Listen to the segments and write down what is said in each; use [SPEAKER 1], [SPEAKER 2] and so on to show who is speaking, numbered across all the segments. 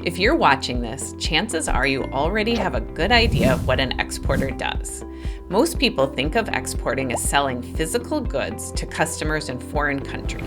[SPEAKER 1] If you're watching this, chances are you already have a good idea of what an exporter does. Most people think of exporting as selling physical goods to customers in foreign countries.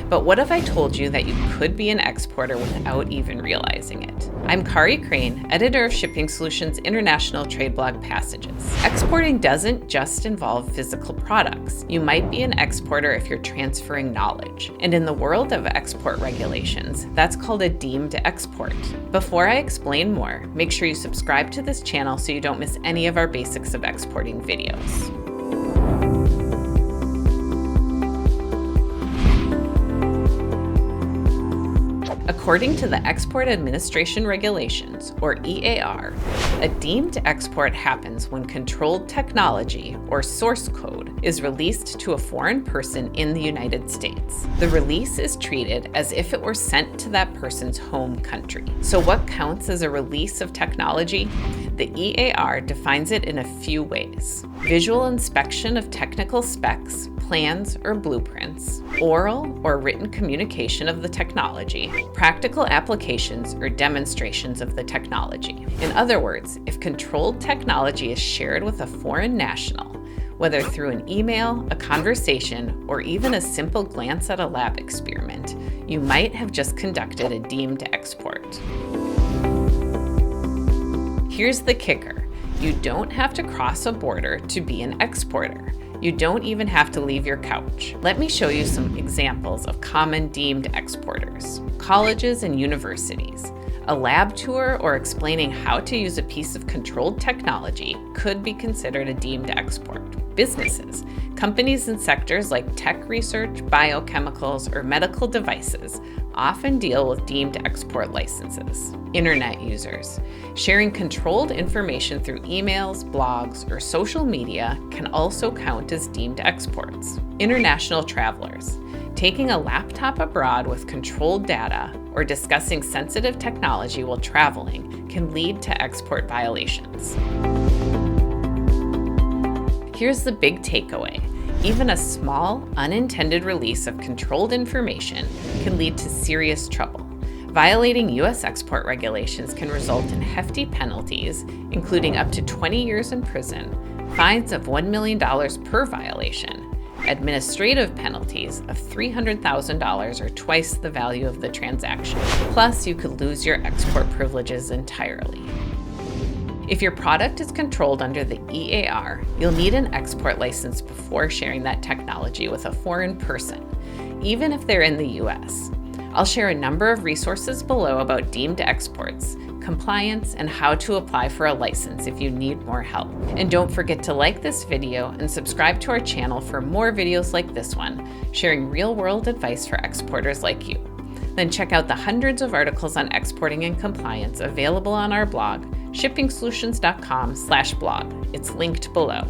[SPEAKER 1] But what if I told you that you could be an exporter without even realizing it? I'm Kari Crane, editor of Shipping Solutions' international trade blog Passages. Exporting doesn't just involve physical products. You might be an exporter if you're transferring knowledge. And in the world of export regulations, that's called a deemed export. Before I explain more, make sure you subscribe to this channel so you don't miss any of our basics of exporting videos. According to the Export Administration Regulations, or EAR, a deemed export happens when controlled technology, or source code, is released to a foreign person in the United States. The release is treated as if it were sent to that person's home country. So what counts as a release of technology? The EAR defines it in a few ways: visual inspection of technical specs, plans or blueprints, oral or written communication of the technology, practical applications or demonstrations of the technology. In other words, if controlled technology is shared with a foreign national, whether through an email, a conversation, or even a simple glance at a lab experiment, you might have just conducted a deemed export. Here's the kicker: you don't have to cross a border to be an exporter. You don't even have to leave your couch. Let me show you some examples of common deemed exporters. Colleges and universities. A lab tour or explaining how to use a piece of controlled technology could be considered a deemed export. Businesses. Companies in sectors like tech research, biochemicals, or medical devices often deal with deemed export licenses. Internet users. Sharing controlled information through emails, blogs, or social media can also count as deemed exports. International travelers. Taking a laptop abroad with controlled data or discussing sensitive technology while traveling can lead to export violations. Here's the big takeaway: even a small, unintended release of controlled information can lead to serious trouble. Violating U.S. export regulations can result in hefty penalties, including up to 20 years in prison, fines of $1 million per violation, administrative penalties of $300,000 or twice the value of the transaction. Plus, you could lose your export privileges entirely. If your product is controlled under the EAR, you'll need an export license before sharing that technology with a foreign person, even if they're in the US. I'll share a number of resources below about deemed exports, compliance, and how to apply for a license if you need more help. And don't forget to like this video and subscribe to our channel for more videos like this one, sharing real-world advice for exporters like you. Then check out the hundreds of articles on exporting and compliance available on our blog, shippingsolutions.com/blog. It's linked below.